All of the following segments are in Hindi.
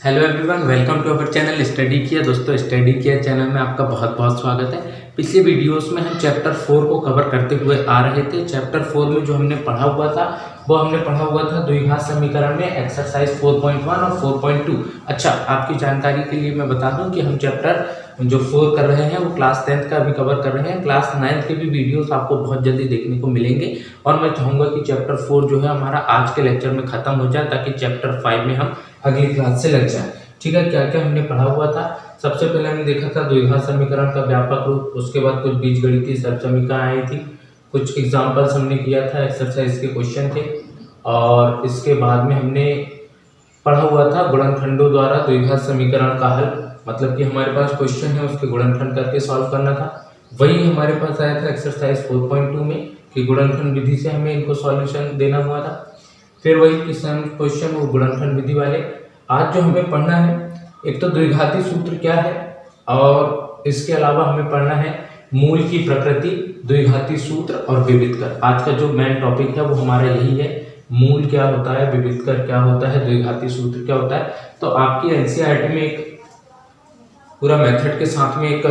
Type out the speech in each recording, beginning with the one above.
Hello everyone, welcome to our channel study किया। दोस्तों, स्टडी किया चैनल में आपका बहुत बहुत स्वागत है। पिछले वीडियोस में हम चैप्टर 4 को कवर करते हुए आ रहे थे। चैप्टर 4 में जो हमने पढ़ा हुआ था वो हमने पढ़ा हुआ था द्विघात समीकरण में एक्सरसाइज 4.1 और 4.2। अच्छा, आपकी जानकारी के लिए मैं बता दूं कि हम चैप्टर जो 4 कर रहे हैं वो क्लास 10th का भी कवर कर रहे हैं। क्लास 9th के भी वीडियोस आपको बहुत जल्दी देखने को मिलेंगे और मैं चाहूँगा कि चैप्टर 4 जो है हमारा आज के लेक्चर में खत्म हो जाए ताकि चैप्टर 5 में हम अगली क्लास से लग जाए। ठीक है, क्या क्या हमने पढ़ा हुआ था। सबसे पहले हमने देखा था द्विघात समीकरण का व्यापक रूप, उसके बाद कुछ बीजगणितीय सरल समीकरण आई थी, कुछ एग्जांपल्स हमने किया था, एक्सरसाइज के क्वेश्चन थे और इसके बाद में हमने पढ़ा हुआ था गुणनखंडों द्वारा द्विघात समीकरण का हल। मतलब कि हमारे पास क्वेश्चन है, उसके गुणनखंड करके सॉल्व करना था। वही हमारे पास आया था एक्सरसाइज 4.2 में कि गुणनखंड विधि से हमें इनको सॉल्यूशन देना हुआ था। फिर वही क्वेश्चन वो गुणनखंड विधि वाले। आज जो हमें पढ़ना है, एक तो द्विघाती सूत्र क्या है और इसके अलावा हमें पढ़ना है मूल की प्रकृति, द्विघाती सूत्र और विविधकर। आज का जो मेन टॉपिक है वो हमारा यही है, मूल क्या होता है, विविधकर क्या होता है, द्विघाती सूत्र क्या होता है। तो आपकी एनसीईआरटी में एक पूरा मेथड के साथ में एक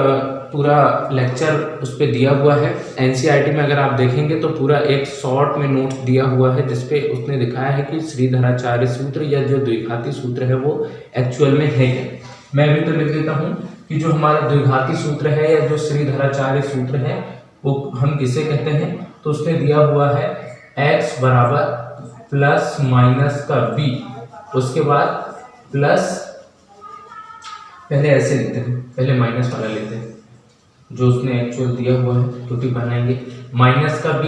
पूरा लेक्चर उस पर दिया हुआ है। एनसीईआरटी में अगर आप देखेंगे तो पूरा एक शॉर्ट में नोट्स दिया हुआ है जिसपे उसने दिखाया है कि श्रीधराचार्य सूत्र या जो द्विघाती सूत्र है वो एक्चुअल में है क्या। मैं भी तो लिख देता हूँ कि जो हमारा द्विघाती सूत्र है या जो श्रीधराचार्य सूत्र है वो हम किसे कहते हैं। तो उसने दिया हुआ है x बराबर प्लस माइनस का b, उसके बाद प्लस, पहले ऐसे लिखते हैं, पहले माइनस वाला लेते हैं जो उसने एक्चुअल दिया हुआ है, क्योंकि बनाएंगे माइनस का b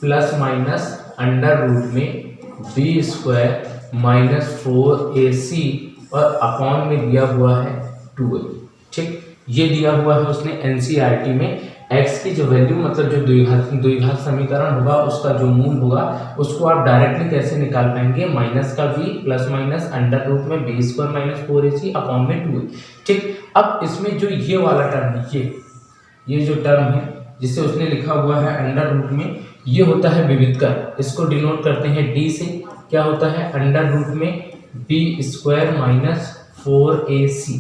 plus minus under root में b स्क्वायर माइनस 4ac और अपॉन में दिया हुआ है 2a। ठीक, ये दिया हुआ है उसने एनसीईआरटी में। x की जो वैल्यू मतलब जो द्विघात समीकरण होगा उसका जो मूल होगा उसको आप डायरेक्टली कैसे निकाल पाएंगे, माइनस का b plus minus under root में b square minus 4ac upon में 2a। ठीक, अब इसमें जो ये वाला टर्म है, ये जो टर्म है जिसे उसने लिखा हुआ है अंडर रूट में, ये होता है विविधकर। इसको डिनोट करते हैं d से। क्या होता है, अंडर रूट में b स्क्वायर माइनस 4ac।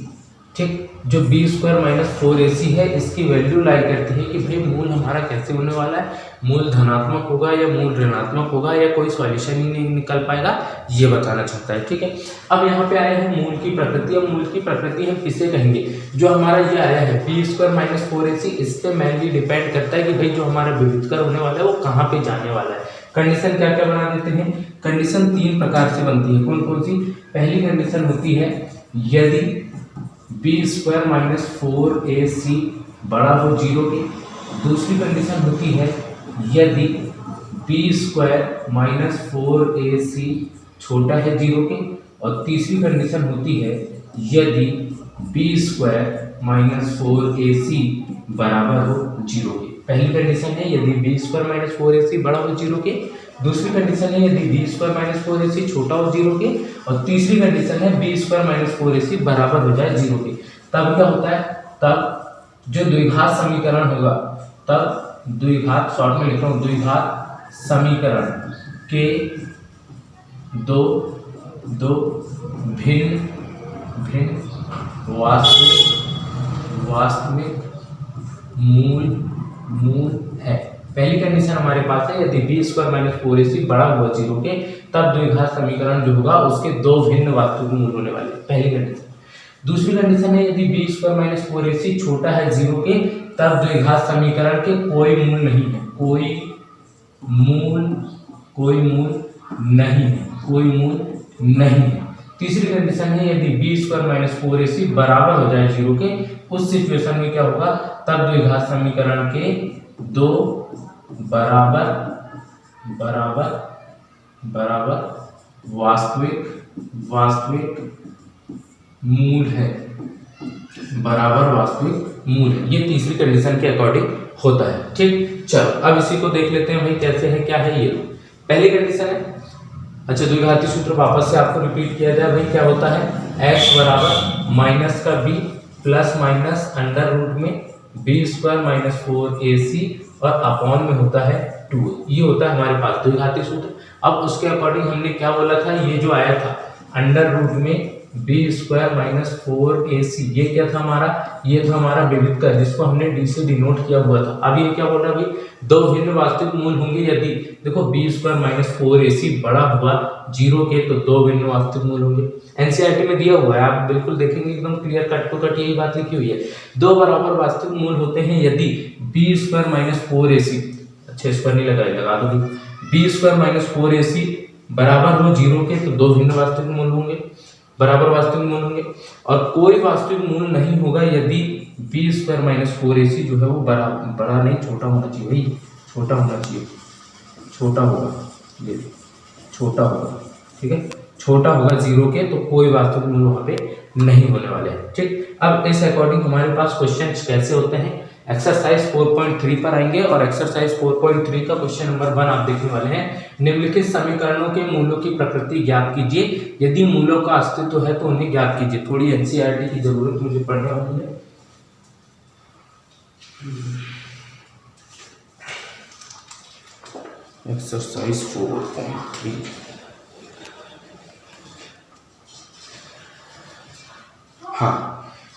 ठीक, जो b स्क्वायर माइनस 4ac है इसकी वैल्यू लाई करती है कि भाई मूल हमारा कैसे होने वाला है, मूल धनात्मक होगा या मूल ऋणात्मक होगा या कोई सॉल्यूशन ही नहीं निकल पाएगा, ये बताना चाहता है। ठीक है, अब यहाँ पे आया है मूल की प्रकृति। अब मूल की प्रकृति हम किसे कहेंगे, जो हमारा ये आया है b स्क्वायर माइनस 4ac, इस पे मेनली डिपेंड करता है कि भाई जो हमारा विविधकर होने वाला है वो कहाँ पे जाने वाला है। कंडीशन क्या क्या बना देते हैं, कंडीशन 3 प्रकार से बनती है। कौन कौन सी, पहली कंडीशन होती है यदि b स्क्वायर माइनस 4ac बड़ा हो 0 के। दूसरी कंडीशन होती है यदि b स्क्वायर माइनस 4ac छोटा है 0 के। और तीसरी कंडीशन होती है यदि b स्क्वायर माइनस 4ac बराबर हो 0 के। पहली कंडीशन है यदि b स्क्वायर माइनस 4ac बड़ा हो 0 के। दूसरी कंडीशन है यदि b स्क्वायर माइनस 4ac छोटा हो 0 के। और तीसरी कंडीशन है b स्क्वायर माइनस 4ac बराबर हो जाए 0 के। तब क्या होता है, तब जो द्विघात समीकरण होगा, तब द्विघात, शॉर्ट में लिख रहा हूँ, द्विघात समीकरण के दो भिन्न भिन्न वास्तविक मूल है। पहली कंडीशन हमारे पास है यदि b स्क्वायर माइनस 4ac बड़ा हुआ 0 के, तब द्विघात समीकरण जो होगा उसके दो भिन्न वास्तविक मूल होने वाले, पहली कंडीशन। दूसरी कंडीशन है यदि b स्क्वायर माइनस 4ac छोटा है 0 के, तब द्विघात समीकरण के कोई मूल नहीं है, कोई मूल नहीं है। तीसरी कंडीशन है यदि b स्क्वायर माइनस 4ac बराबर हो जाए 0 के, उस सिचुएशन में क्या होगा, तब द्विघात समीकरण के दो बराबर वास्तविक मूल है, बराबर वास्तविक मूल है। ये तीसरी कंडीशन के अकॉर्डिंग होता है। ठीक, चलो अब इसी को देख लेते हैं भाई कैसे है, क्या है। ये पहली कंडीशन है। अच्छा, द्विघाती सूत्र वापस से आपको रिपीट किया जाए भाई, क्या होता है, x बराबर माइनस का b plus minus under root में b स्क्वायर माइनस 4ac और अपॉन में होता है 2। ये होता है हमारे पास द्विघाती सूत्र। अब उसके अकॉर्डिंग हमने क्या बोला था, ये जो आया था अंडर रूट में बी स्क्वायर माइनस 4ac, ये क्या था हमारा, ये था हमारा विविधकर जिसको हमने डी से डिनोट किया हुआ था। अब ये क्या बोल रहा है भाई, दो भिन्न वास्तविक मूल होंगे यदि, देखो बी स्क्वायर माइनस 4ac बड़ा हुआ 0 के तो दो भिन्न वास्तविक मूल होंगे। एनसीईआरटी में दिया हुआ है, आप बिल्कुल देखेंगे एकदम क्लियर कट टू कट यही बात लिखी हुई है। दो बराबर वास्तविक मूल होते हैं यदि बी स्क्वायर माइनस 4ac, अच्छा इस पर नहीं लगा दो, बी स्क्वायर माइनस 4ac बराबर हो 0 के तो दो भिन्न वास्तविक मूल होंगे, बराबर वास्तविक मूल होंगे। और कोई वास्तविक मूल नहीं होगा यदि बी स्क्वायर माइनस 4ac जो है वो बड़ा नहीं छोटा होना चाहिए भाई, छोटा होना चाहिए, छोटा होगा, ये छोटा होगा, ठीक है, छोटा होगा 0 के तो कोई वास्तविक मूल वहाँ पे नहीं होने वाले हैं। ठीक, अब इस अकॉर्डिंग हमारे पास क्वेश्चन कैसे होते हैं, एक्सरसाइज 4.3 पर आएंगे और एक्सरसाइज 4.3 का क्वेश्चन नंबर 1 आप देखने वाले हैं। निम्नलिखित समीकरणों के मूलों की प्रकृति ज्ञात कीजिए, यदि मूलों का अस्तित्व है तो उन्हें ज्ञात कीजिए। थोड़ी एनसीईआरटी की जरूरत मुझे पड़ने वाली है। एक्सरसाइज 4.3, हाँ,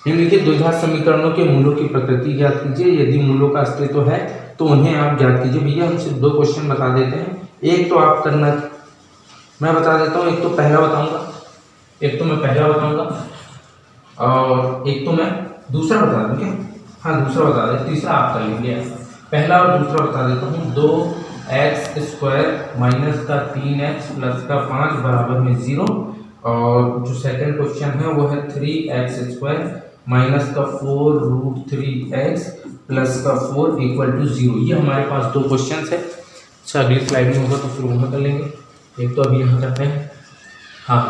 निम्नलिखित द्विघात समीकरणों के मूलों की प्रकृति ज्ञात कीजिए, यदि मूलों का अस्तित्व है तो उन्हें आप ज्ञात कीजिए। भैया हम सिर्फ दो क्वेश्चन बता देते हैं, एक तो आप करना, मैं बता देता हूँ, एक तो पहला बताऊंगा, एक तो मैं पहला बताऊंगा और एक तो मैं दूसरा बता दूंगा। हाँ दूसरा बता दें, तीसरा आप कर लेंगे। पहला और दूसरा बता देता हूँ। 2x स्क्वायर माइनस का 3x प्लस का 5 बराबर में 0, और जो सेकंड क्वेश्चन है वो है 3x स्क्वायर माइनस का 4 रूट 3x प्लस का 4 इक्वल टू 0। ये हमारे पास दो क्वेश्चन है। अच्छा अगली स्लाइड में होगा तो फिर वहाँ कर लेंगे, एक तो अभी यहाँ करते हैं, हाँ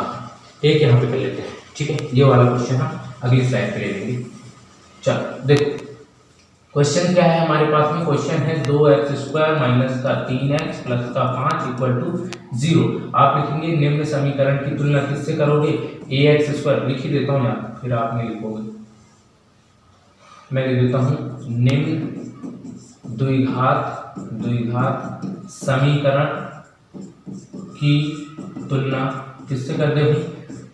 एक यहाँ पे कर लेते हैं, ठीक है, ये वाला क्वेश्चन हम अगली स्लाइड पे ले लेंगे। चलो देखो क्वेश्चन क्या है हमारे पास में, क्वेश्चन है 2x स्क्वायर माइनस का 3x प्लस का 5 इक्वल टू 0। आप लिखेंगे निम्न समीकरण की तुलना किससे करोगे, ax स्क्वायर लिख ही देता हूँ यहाँ, फिर आप नहीं लिखोगे, मैं लिख देता हूँ निम्न द्विघात समीकरण की तुलना किससे कर दे,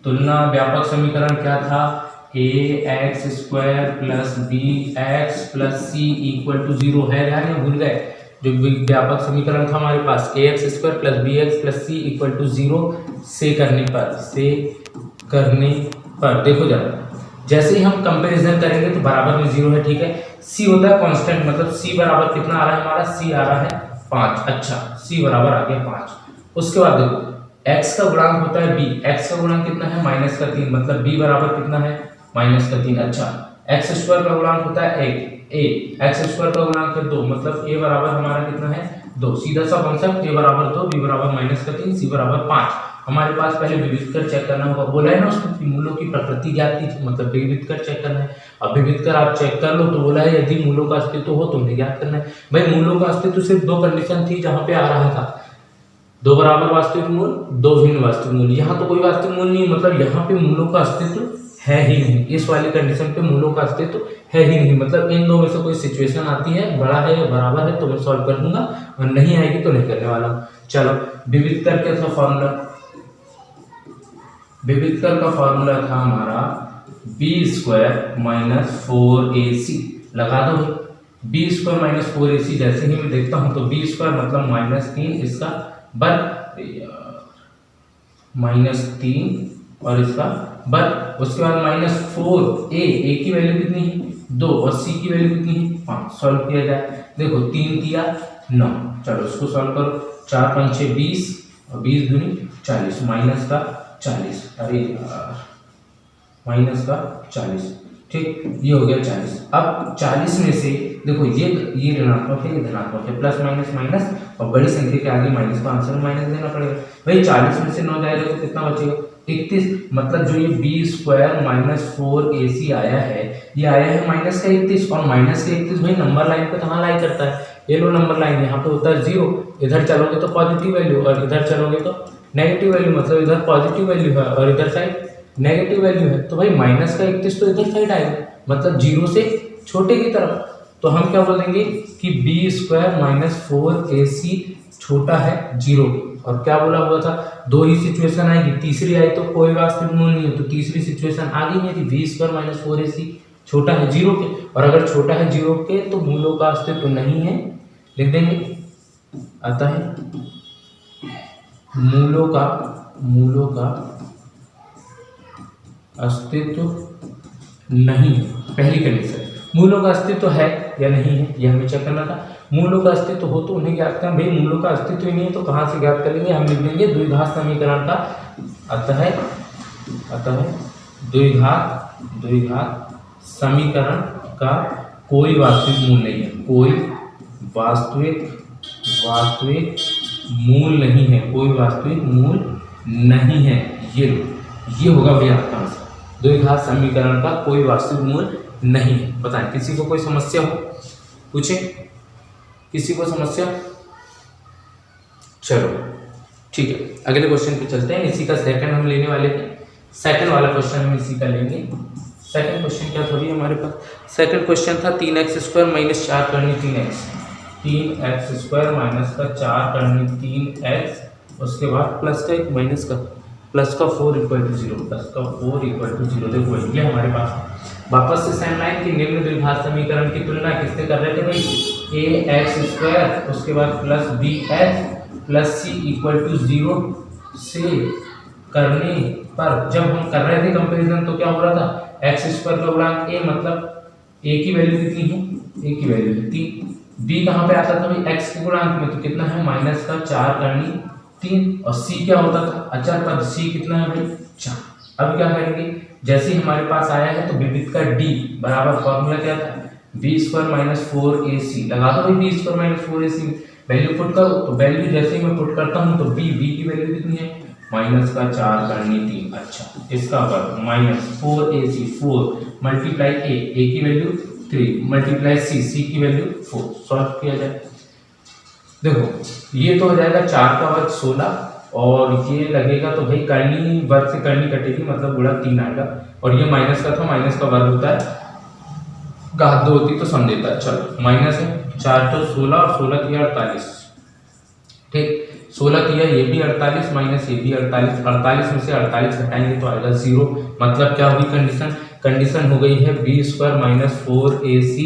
तुलना व्यापक समीकरण क्या था, ax square plus bx plus c equal to 0 है, ध्यान में भूल गए, जो व्यापक समीकरण था हमारे पास ax square plus bx plus c equal to 0 से करने पर देखो जरा, जैसे ही हम कंपैरिजन करेंगे तो बराबर में 0 है, ठीक है, c होता है कांस्टेंट, मतलब c बराबर कितना आ रहा है हमारा, c आ रहा है 5, अच्छा c बराबर आ गया 5। उसके बाद देखो x का गुणांक होता है b, x का गुणांक कितना है माइनस का 3, मतलब b बराबर कितना है माइनस का 3, अच्छा x स्क्वायर का गुणांक होता है 1 a, x स्क्वायर का गुणांक है 2, मतलब a बराबर हमारा कितना है 2, सीधा सा कॉन्सेप्ट, a बराबर 2 b बराबर माइनस का 3 c बराबर 5। हमारे पास पहले विविध कर चेक करना होगा, बोला है ना उसमें मूलों की प्रकृति ज्ञात की, मतलब विविध कर चेक करना है। अब विविध कर आप चेक कर लो तो बोला है यदि मूलों का अस्तित्व हो तो उन्हें ज्ञात करना है। भाई मूलों का अस्तित्व सिर्फ दो कंडीशन थी जहां पे आ रहा था, दो बराबर वास्तविक मूल, दो भिन्न वास्तविक मूल। यहाँ तो कोई वास्तविक मूल नहीं, मतलब यहाँ पे मूलों का अस्तित्व है ही नहीं, इस वाली कंडीशन पे मूलों का अस्तित्व है ही नहीं, मतलब इन दो में से कोई सिचुएशन आती है, बड़ा है या बराबर है तो मैं सॉल्व कर दूंगा, और नहीं आएगी तो नहीं करने वाला। चलो विविध कर क्या था फॉर्मूला, विविध कर का फॉर्मूला था हमारा बी स्क्वायर माइनस 4ac, लगा दो बी स्क्वायर माइनस 4ac, जैसे ही मैं देखता हूं तो बी स्क्वायर मतलब -3, इसका वर्ग -3 और इसका वर्ग, उसके बाद -4 a की वैल्यू कितनी है 2 और c की वैल्यू कितनी है 5, सॉल्व किया जाए, देखो 3 किया 9, चलो इसको सॉल्व करो, 4 5 6 20 और 20 दूनी 40, माइनस का 40, अरे यार माइनस का 40, ठीक, ये हो गया 40। अब 40 में से देखो ये ऋणात्मक है, ये धनात्मक है, प्लस माइनस माइनस, और बड़ी संख्या के आगे माइनस का आंसर माइनस देना पड़ेगा। भाई 40 में से 9 जाएगा तो कितना बचेगा 31, मतलब जो ये बी स्क्वायर माइनस 4ac आया है, ये आया है माइनस का 31, और माइनस का 31 भाई नंबर लाइन पे कहाँ लाई करता है, ये लो नंबर लाइन, यहाँ पे होता है 0, इधर चलोगे तो पॉजिटिव वैल्यू और इधर चलोगे तो नेगेटिव वैल्यू, मतलब इधर पॉजिटिव वैल्यू है और इधर साइड नेगेटिव वैल्यू है, तो भाई माइनस का 31 तो इधर साइड आएगा, मतलब 0 से छोटे की तरफ। तो हम क्या बोलेंगे कि बी स्क्वायर माइनस 4ac छोटा है 0 के। और क्या बोला हुआ था, दो ही सिचुएशन आएगी, तीसरी आई तो कोई वास्तविक मूल नहीं है, तो तीसरी सिचुएशन आ गई मेरी v² - 4ac छोटा है 0 के। और अगर छोटा है 0 के तो मूलों का अस्तित्व नहीं है, लिख देंगे। अतः मूलों का अस्तित्व नहीं है। पहली कंडीशन, मूलों का अस्तित्व है या नहीं है यह हमें चेक करना था। मूलों का अस्तित्व हो तो उन्हें ज्ञात करें। भाई मूलों का अस्तित्व ही नहीं है तो कहाँ से ज्ञात करेंगे, हम लिख देंगे द्विघात समीकरण का। अतः द्विघात समीकरण का कोई वास्तविक मूल नहीं है, कोई वास्तविक मूल नहीं है, कोई वास्तविक मूल नहीं है। ये होगा भैया आपका आंसर। द्विघात समीकरण का कोई वास्तविक मूल नहीं है। बताएं, किसी को कोई समस्या हो पूछे, किसी को समस्या? चलो ठीक है, अगले क्वेश्चन पे चलते हैं। इसी का सेकंड हम लेने वाले थे, सेकंड वाला क्वेश्चन हम इसी का लेंगे। सेकंड क्वेश्चन क्या था हमारे पास? सेकंड क्वेश्चन था 3x² - 4 करनी 3x, 3x² - 4 करनी 3x, उसके बाद प्लस का एक माइनस का, प्लस का 4 = 0, प्लस का 4 = 0। देखो ये हमारे पास वापस से सेम लाइन की निम्न द्विघात समीकरण की तुलना किससे कर रहे थे भाई, ax², उसके बाद प्लस bx प्लस c = 0 से करने पर जब हम कर रहे थे कंपैरिजन तो क्या हो रहा था, x² का गुणांक a, मतलब a की वैल्यू कितनी है, a की वैल्यू 3, b कहाँ पे आता था भाई x के गुणांक में, तो कितना है -4 करनी 3, और c क्या होता था अचर पद, c कितना है भाई 4। अब क्या करेंगे, जैसे ही हमारे पास आया है तो विविध का d बराबर फॉर्मूला क्या था, b² - 4ac लगा दो भाई, b² - 4ac वैल्यू पुट करो, तो वैल्यू जैसे ही मैं पुट करता हूँ तो b की वैल्यू कितनी है -4 करनी 3। अच्छा, इसका वर्ग -4ac, 4 मल्टीप्लाई a की वैल्यू 3 मल्टीप्लाई c की वैल्यू 4, सॉल्व किया जाए। देखो ये तो हो जाएगा 4 का वर्ग 16, और ये लगेगा तो भाई करनी वर्ग से करनी कटेगी, मतलब गुणा 3 आएगा, और ये माइनस का था, माइनस का वर्ग होता है, घात 2 होती तो सम देता है। चलो माइनस है, 4 तो 16 और 16 किया 48, ठीक, 16 किया ये भी 48 माइनस ये भी 48, 48 में से 48 घटाएंगे तो आएगा 0। मतलब क्या हुई कंडीशन हो गई है b² - 4ac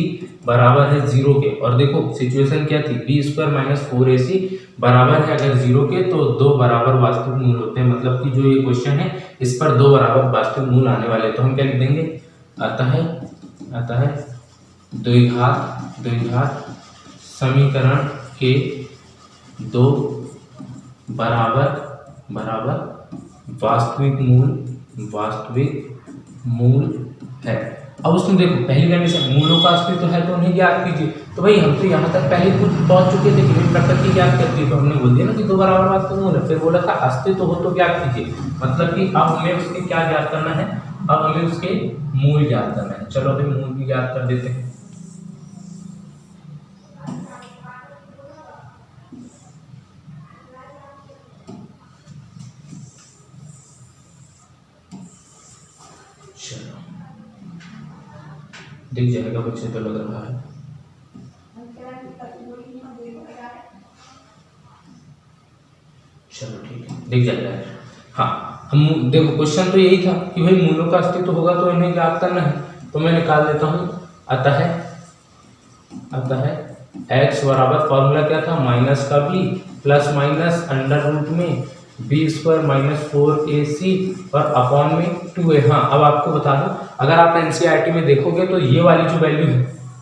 बराबर है 0 के। और देखो सिचुएशन क्या थी, b² - 4ac बराबर है अगर 0 के तो 2 बराबर वास्तविक मूल होते हैं। मतलब कि जो ये क्वेश्चन है इस पर 2 बराबर वास्तविक मूल आने वाले, तो हम क्या लिख देंगे, अतः द्विघात समीकरण के 2 बराबर वास्तविक मूल है। अब उसमें देखो पहली कंडीशन मूलों का अस्तित्व है तो उन्हें ज्ञात कीजिए, तो भाई हम तो यहाँ तक पहले कुछ पहुंच चुके थे कि प्रकृति ज्ञात करती है, तो हमने बोल दिया ना कि 2 बराबर वास्तविक मूल है, फिर बोला था अस्तित्व हो तो ज्ञात कीजिए, मतलब कि अब हमें उसके क्या ज्ञात करना है, अब हमें उसके मूल ज्ञात करना है। चलो अभी मूल भी ज्ञात कर देते हैं। दिख जाएगा बच्चे तो लग रहा है, चलो ठीक है दिख जाएगा। हाँ हम देखो क्वेश्चन तो यही था कि भाई मूलों का अस्तित्व होगा तो इन्हें ज्ञात करना है, तो मैं निकाल देता हूँ। अतः x बराबर फॉर्मूला क्या था, माइनस का b plus minus under root में b² - 4ac और अपॉन में 2a। हाँ अब आपको बता दो, अगर आप एनसीईआरटी में देखोगे तो ये वाली जो वैल्यू है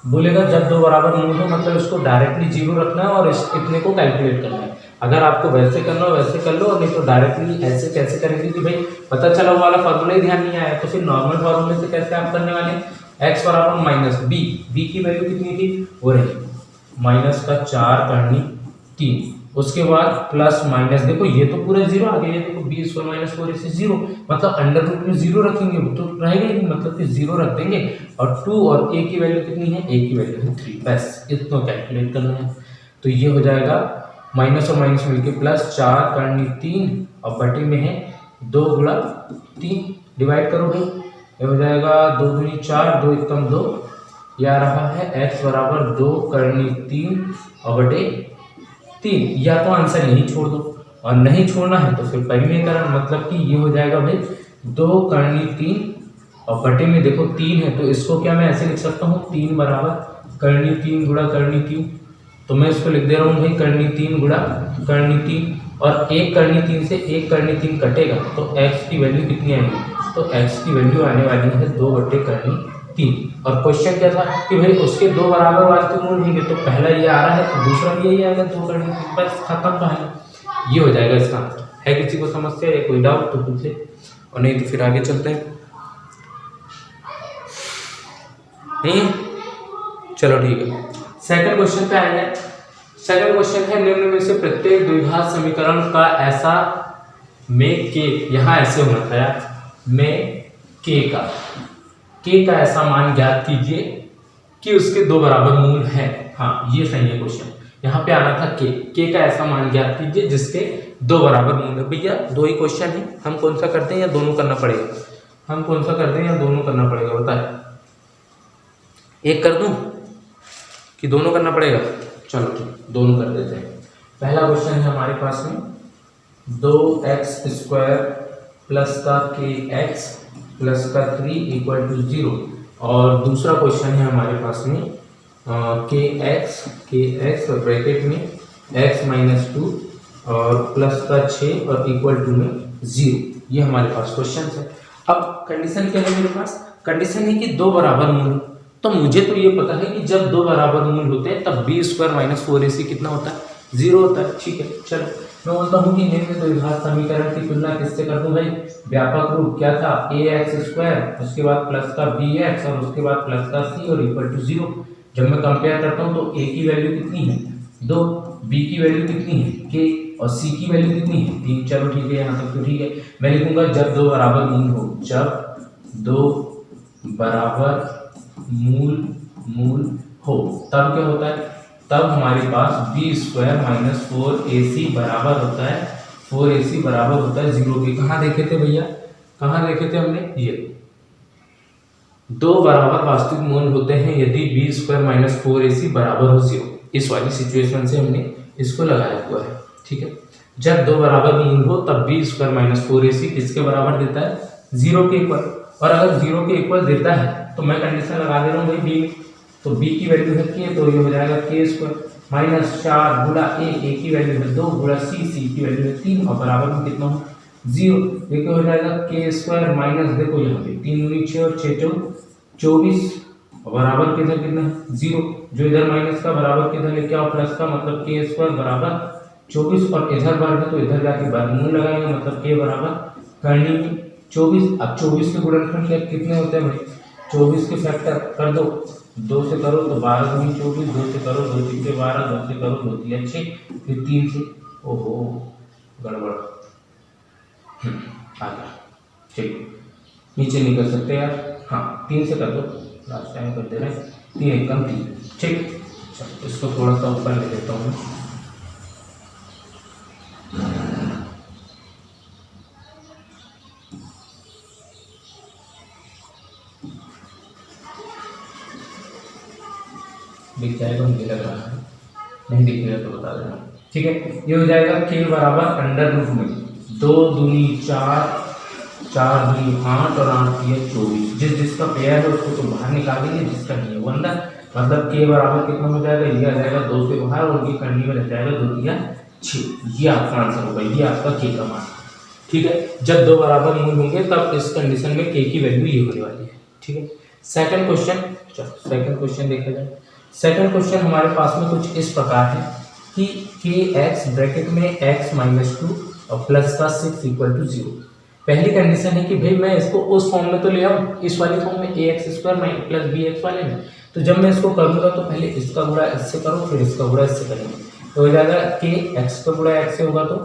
बोलेगा जब 2 बराबर मूल हो, मतलब इसको डायरेक्टली 0 रखना है और इतने को कैलकुलेट करना है। अगर आपको वैसे करना हो वैसे कर लो, और नहीं तो डायरेक्टली ऐसे कैसे करेंगे कि भाई पता चला वो वाला फॉर्मूला ही ध्यान नहीं आया, तो फिर नॉर्मल फॉर्मूले से कैसे आप करने वाले, x बराबर माइनस b की वैल्यू कितनी थी, वो रही -4 करनी 3, उसके बाद प्लस माइनस, देखो ये तो पूरा 0 आ गया, ये देखो b² - 4ac 0, मतलब अंडर रूट में 0 रखेंगे तो रहेगा ही नहीं, मतलब कि 0 रख देंगे, और 2 और a की वैल्यू कितनी है, a की वैल्यू है 3, बस इतना कैलकुलेट करना है। तो ये हो जाएगा माइनस और माइनस मिलके +4 करनी 3, और बटे में है 2 × 3, डिवाइड करो भाई, ये हो जाएगा 2 दूनी 4, 2 एकम 2, या रहा है x बराबर 2 करनी 3 और बटे 3, या तो आंसर यही छोड़ दो, और नहीं छोड़ना है तो फिर परिमेयकरण, मतलब कि ये हो जाएगा भाई 2 करनी 3 और बटे में देखो 3 है, तो इसको क्या मैं ऐसे लिख सकता हूँ 3 बराबर करनी 3 गुणा करनी 3। तो मैं इसको लिख दे रहा हूँ भाई करनी 3 गुणा करनी 3, और 1 करनी 3 से 1 करनी 3 कटेगा तो x की वैल्यू कितनी आएगी, तो x की वैल्यू आने वाली है 2 बटे करनी 3। और क्वेश्चन क्या था कि भाई उसके 2 बराबर वास्तविक मूल होंगे, तो पहला ये आ रहा है तो दूसरा भी यही आएगा 2 करनी 3, बस खत्म कहानी। ये हो जाएगा इसका आंसर। है किसी को समस्या या कोई डाउट तो पूछ ले, और नहीं तो फिर आगे चलते हैं। नहीं, चलो ठीक है। सेकंड क्वेश्चन पे आएंगे। सेकंड क्वेश्चन है निम्न में से प्रत्येक द्विघात समीकरण का ऐसा में के, यहाँ ऐसे होना था यार, में के का ऐसा मान ज्ञात कीजिए कि उसके 2 बराबर मूल है। हाँ ये सही है क्वेश्चन, यहाँ पे आना था के का ऐसा मान ज्ञात कीजिए जिसके 2 बराबर मूल है। भैया 2 ही क्वेश्चन है, हम कौन सा करते हैं या दोनों करना पड़ेगा, हम कौन सा करते हैं या दोनों करना पड़ेगा, बताए एक कर दूं कि दोनों करना पड़ेगा, चलो ठीक दोनों कर देते हैं। पहला क्वेश्चन है हमारे पास में 2x² प्लस का kx प्लस का 3 = 0, और दूसरा क्वेश्चन है हमारे पास में kx और ब्रैकेट में x - 2 और प्लस का 6 और इक्वल टू में 0। ये हमारे पास क्वेश्चन है। अब कंडीशन क्या है मेरे पास, कंडीशन है कि 2 बराबर मूल, तो मुझे तो ये पता है कि जब 2 बराबर मूल होते हैं तब b² - 4ac कितना होता है, 0 होता है। ठीक है, चलो मैं बोलता हूँ कि निम्न द्विघात समीकरण की तुलना किससे कर दूं भाई, व्यापक रूप क्या था ax², उसके बाद प्लस का bx और उसके बाद प्लस का c और इक्वल टू 0। जब मैं कंपेयर करता हूँ तो a की वैल्यू कितनी है 2, b की वैल्यू कितनी है k और c की वैल्यू कितनी है 3। चलो ठीक है, यहाँ तक तो ठीक है। मैं लिखूंगा जब 2 बराबर मूल हो, जब 2 बराबर मूल हो तब क्या होता है, तब हमारे पास b² - 4ac बराबर होता है 4ac बराबर होता है 0 के। कहाँ देखे थे भैया, कहाँ देखे थे हमने, ये 2 बराबर वास्तविक मूल होते हैं यदि b² - 4ac बराबर हो 0। इस वाली सिचुएशन से हमने इसको लगाया हुआ है। ठीक है, जब 2 बराबर मूल हो तब b² - 4ac किसके बराबर देता है, 0 के इक्वल। और अगर 0 के इक्वल देता है तो मैं कंडीशन लगा दे रहा हूँ भाई b में, तो b की वैल्यू है k, तो ये हो जाएगा k² - 4 गुणा a की वैल्यू है 2 गुणा c की वैल्यू है 3 और बराबर में कितना हो 0। ये क्या हो जाएगा k² माइनस, देखो यहाँ पे 3 दूनी 6 और 6 24 और बराबर किधर कितना है 0, जो इधर माइनस का बराबर किधर लेके आओ प्लस का, मतलब k² बराबर 24 और इधर वर्ग है तो इधर जाके वर्गमूल लगाएंगे, मतलब k बराबर करनी 24। अब 24 के गुणनखंड कितने होते हैं भाई, 24 के फैक्टर कर दो, 2 से करो तो 12 दूनी 24, 2 से करो 2 3 12, 2 से करो 2 3 6, फिर 3 से, ओहो गड़बड़ आ गया। ठीक, नीचे नहीं कर सकते यार, हाँ 3 से कर दो, लास्ट टाइम कर दे रहे हैं 3 एकम 3। ठीक, चलो इसको थोड़ा सा ऊपर ले लेता हूँ। दिख जाएगा, मुझे लग रहा है, नहीं दिखेगा तो बता देना। ठीक है, ये हो जाएगा k बराबर अंडर रूट में 2 दूनी 4, 4 दूनी 8 और 8 दिया 24। जिसका पेयर है उसको तो बाहर निकाल देंगे, जिसका नहीं है वो अंदर, मतलब k बराबर कितना हो जाएगा, ये आ जाएगा 2 से बाहर और ये करनी में लग जाएगा 2 दिया 6। ये आपका आंसर होगा, ये आपका k का मान। ठीक है, जब 2 बराबर मूल होंगे तब इस कंडीशन में k की वैल्यू ये होने वाली है। ठीक है, सेकंड क्वेश्चन, चलो सेकंड क्वेश्चन देखा जाए। सेकंड क्वेश्चन हमारे पास में कुछ इस प्रकार है कि kx ब्रैकेट में x - 2 और प्लस का 6 = 0। पहली कंडीशन है कि भाई मैं इसको उस फॉर्म में तो ले आऊँ, इस वाली फॉर्म में ax² + bx वाले में, तो जब मैं इसको करूँगा तो पहले इसका गुणा इससे करो फिर इसका गुणा इससे करेंगे, तो हो जाएगा k x का गुणा x से होगा तो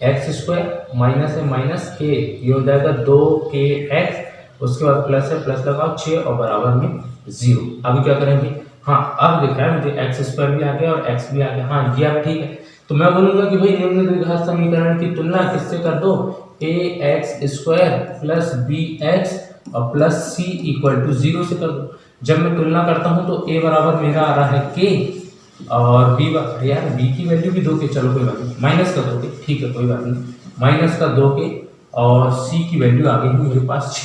x² माइनस है माइनस k, ये हो जाएगा 2kx, उसके बाद प्लस है प्लस लगाओ 6 और बराबर में 0। अभी क्या करेंगे, हाँ अब दिख रहा है मुझे x² भी आ गया और x भी आ गया, हाँ ये आप ठीक है। तो मैं बोलूँगा कि भाई निम्न द्विघात समीकरण की तुलना किससे कर दो, ax² प्लस bx और प्लस c = 0 से कर दो। जब मैं तुलना करता हूँ तो a बराबर मेरा आ रहा है k और बी यार बी की वैल्यू भी 2 के, चलो कोई बात नहीं, माइनस का 2 के, ठीक है कोई बात नहीं, माइनस का 2 के, और सी की वैल्यू आ गई है मेरे पास 6।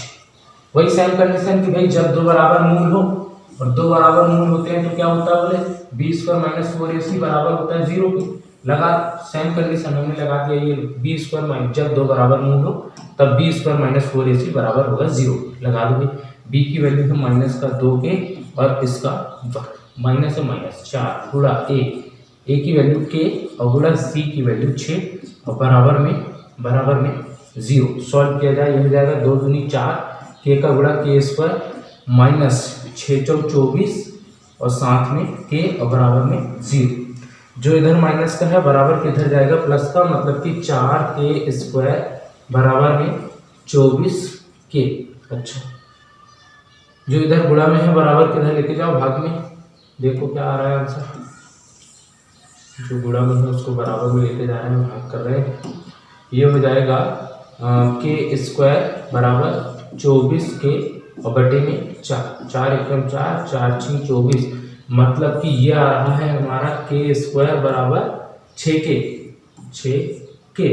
वही सेम कंडीशन कि भाई जब दो बराबर मूल हो, और दो बराबर मूल होते हैं तो क्या होता है बोले, बी स्क्वायर माइनस 4ac बराबर होता है 0 के। लगा सेम कंडीशन हमने लगा दिया, ये बी स्क्वायर माइनस, जब दो बराबर मूल हो तब बी स्क्वायर माइनस 4ac बराबर होगा 0। लगा दो भाई, बी की वैल्यू है माइनस का 2 के, और इसका माइनस से माइनस 4 गुणा ए की वैल्यू के, और गुणा सी की वैल्यू 6, और बराबर में 0। सॉल्व किया जाए, यह हो जाएगा 2 दूनी 4, के का गुणा के स्क्वायर माइनस 6 चौक 24, और साथ में के, और बराबर में 0। जो इधर माइनस का है बराबर किधर जाएगा, प्लस का, मतलब कि 4 के स्क्वायर बराबर में 24 के। अच्छा, जो इधर गुणा में है बराबर किधर लेके जाओ, भाग में, देखो क्या आ रहा है आंसर। जो गुणा में है उसको बराबर में लेके जा रहे हैं, भाग कर रहे हैं। ये हो जाएगा के स्क्वायर बराबर 24 के, और बटे में 4, 4 एकम 4, 4 6 24, मतलब कि ये आ रहा है हमारा के स्क्वायर बराबर 6 के।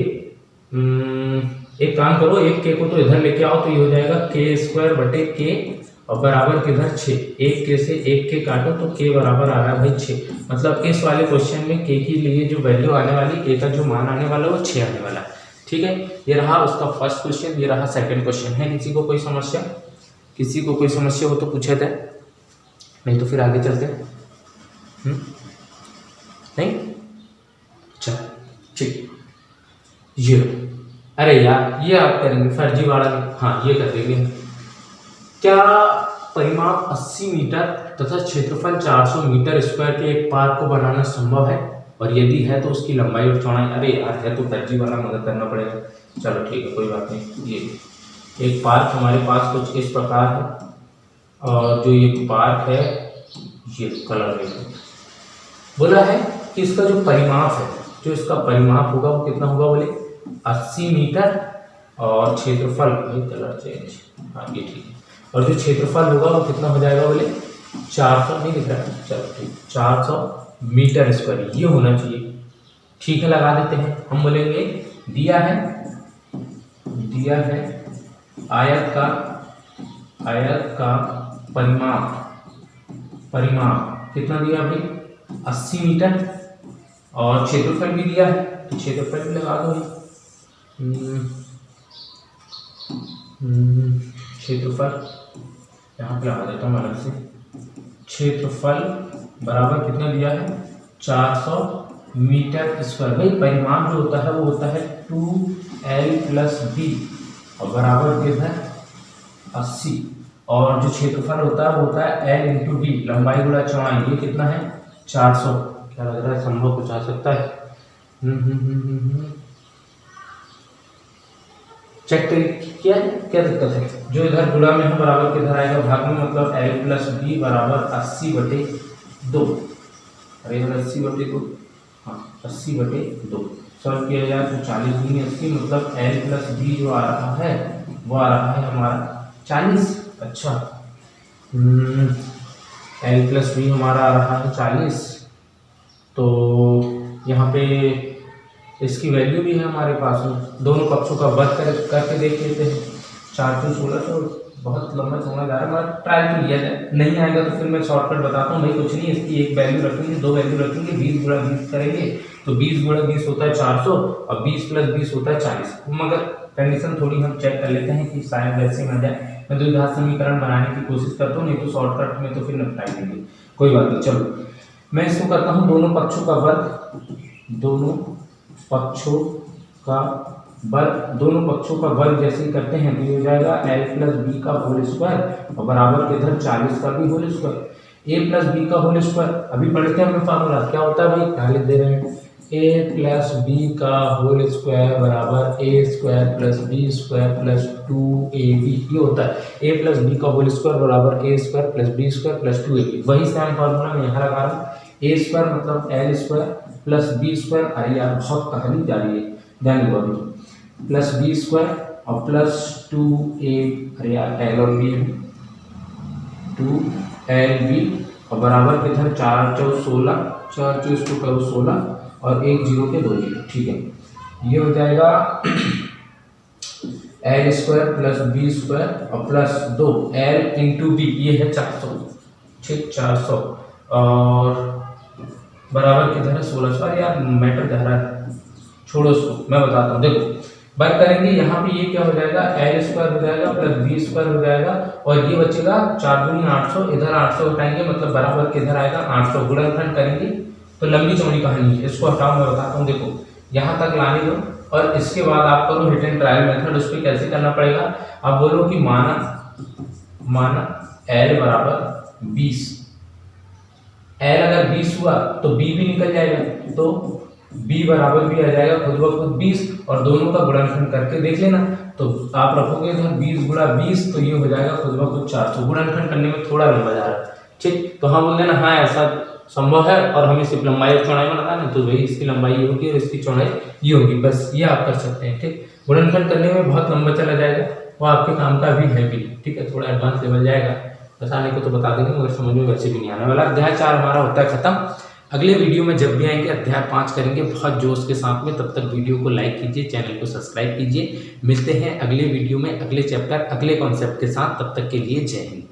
एक काम करो, एक के को तो इधर लेके आओ, तो ये हो जाएगा के स्क्वायर बटे के, और बराबर किधर 6, एक के से एक के काटो तो के बराबर आ रहा है भाई 6। मतलब इस वाले क्वेश्चन में के के लिए जो वैल्यू आने वाली, के का जो मान आने वाला वो 6 आने वाला है। ठीक है, ये रहा उसका फर्स्ट क्वेश्चन, ये रहा सेकंड क्वेश्चन। है किसी को कोई समस्या, किसी को कोई समस्या हो तो पूछे थे, नहीं तो फिर आगे चलते हैं। नहीं, अच्छा ठीक, ये अरे यार ये आप करेंगे फर्जी वाला, हाँ ये कर देंगे। क्या परिमाप 80 मीटर तथा क्षेत्रफल 400 मीटर स्क्वायर के एक पार्क को बनाना संभव है, और यदि है तो उसकी लंबाई और चौड़ाई, अरे यार है तो फर्जी वाला मदद करना पड़ेगा। चलो ठीक है कोई बात नहीं। ये एक पार्क हमारे पास कुछ इस प्रकार है, और जो ये पार्क है ये कलर में बोला है कि इसका जो परिमाप है, जो इसका परिमाप होगा वो कितना होगा बोले 80 मीटर, और क्षेत्रफल, कलर चेंज, हाँ ये ठीक है, और जो क्षेत्रफल होगा वो कितना हो जाएगा बोले 400, नहीं दिख रहा है, चलो ठीक 400 मीटर स्क्वायर ये होना चाहिए। ठीक है, लगा देते हैं। हम बोलेंगे दिया है आयत का परिमाप कितना दिया भाई 80 मीटर, और क्षेत्रफल भी दिया है, तो क्षेत्रफल भी लगा दो। क्षेत्रफल यहाँ पे लगा देता हूँ अलग से। क्षेत्रफल बराबर कितना दिया है 400 मीटर स्क्वायर। भाई परिमाप जो होता है वो होता है 2l + b, और बराबर कितना है 80, और जो क्षेत्रफल होता है वो होता है l × b, लंबाई गुणा चौड़ाई, ये कितना है 400। क्या लग रहा है संभव कुछ आ सकता है? चेक किया है, क्या दिक्कत है? जो इधर गुणा में है बराबर किधर आएगा भाग में, मतलब l + b बराबर 80/2। अरे 80/2, हाँ 80/2 सॉल्व किया जाए तो 40 दूनी 80, मतलब l + b जो आ रहा है वो आ रहा है हमारा 40। अच्छा, l + b हमारा आ रहा है 40, तो यहाँ पे इसकी वैल्यू भी है हमारे पास में। दोनों पक्षों का वर्ग करके देख लेते हैं। 4 × 16 तो बहुत लंबा चौड़ा जा रहा है, मगर ट्राई तो लिया जाए, नहीं आएगा तो फिर मैं शॉर्टकट बताता हूँ। भाई कुछ नहीं, इसकी एक वैल्यू रखेंगे, दो वैल्यू रखेंगे, 20 × 20 करेंगे तो 20 × 20 होता है 400, और 20 + 20 होता है 40। मगर कंडीशन थोड़ी हम चेक कर लेते हैं कि शायद वैसे में आ जाए। मैं द्विघात समीकरण बनाने की कोशिश करता हूँ, नहीं तो शॉर्टकट में तो फिर निपटाई देंगे, कोई बात नहीं। चलो मैं इसको करता हूँ दोनों पक्षों का वर्ग जैसे ही करते हैं तो ये हो जाएगा l + b का होल स्क्वायर, और बराबर के इधर 40 का भी होल स्क्वायर, a + b का होल स्क्वायर। अभी पढ़ते हैं अपना फार्मूला क्या होता है भाई, क्या लिख दे रहे हैं, a + b का होल स्क्वायर बराबर a² + b² + 2ab। ये होता है a + b का होल स्क्वायर बराबर a² + b² + 2ab। वही सेम फार्मूला मैं यहाँ लगा रहा हूँ, a² मतलब l² + b², अरे यार बहुत कहानी जा रही है, ध्यान दो अभी, प्लस b² और प्लस 2a, अरे यार l और b 2lb और बराबर किधर 4 चौक 16, 4 चौक इसको करो 16 और 1 जीरो के 2 जीरो। ठीक है, ये हो जाएगा L square plus B square और प्लस 2 एल इंटू बी, ये है 400। ठीक, 400 और बराबर किधर है 1600। अरे यार मैटर जा रहा है, छोड़ो उसको, मैं बताता हूँ। देखो वर्क करेंगे, यहाँ पे ये क्या हो जाएगा एल स्क्वायर हो जाएगा प्लस बी स्क्वायर हो जाएगा और ये बचेगा 4 दूनी 800, इधर 800 हटाएंगे मतलब बराबर किधर आएगा 800। गुणनखंड करेंगे तो लंबी चौड़ी कहानी है, इसको हटाओ मैं बताता हूँ। देखो यहाँ तक लाने दो और इसके बाद आप करो हिट एंड ट्रायल मेथड। उस पर कैसे करना पड़ेगा, आप बोलो कि माना एल बराबर 20, एल अगर 20 हुआ तो बी भी निकल जाएगा, तो बी बराबर भी आ जाएगा खुद ब खुद 20 और दोनों का गुणनखंड करके देख लेना। तो आप रखोगे इधर 20 गुणा 20 तो ये हो जाएगा खुद ब खुद 400। गुणनखंड करने में थोड़ा लंबा जा रहा है। ठीक, तो हाँ बोल देना हाँ ऐसा संभव है और हमें सिर्फ लंबाई और चौड़ाई बनाना है, तो वही इसकी लंबाई ये होगी और इसकी चौड़ाई ये होगी, बस ये आप कर सकते हैं। ठीक, गुणनखंड करने में बहुत लंबा चला जाएगा, वो आपके काम का भी है भी। ठीक है, थोड़ा एडवांस लेवल जाएगा, बताने को तो बता देंगे मगर समझ में वैसे भी नहीं आने वाला। अध्याय 4 हमारा होता है खत्म। अगले वीडियो में जब भी आएंगे अध्याय 5 करेंगे बहुत जोश के साथ में। तब तक वीडियो को लाइक कीजिए, चैनल को सब्सक्राइब कीजिए। मिलते हैं अगले वीडियो में अगले चैप्टर अगले कॉन्सेप्ट के साथ, तब तक के लिए जय हिंद।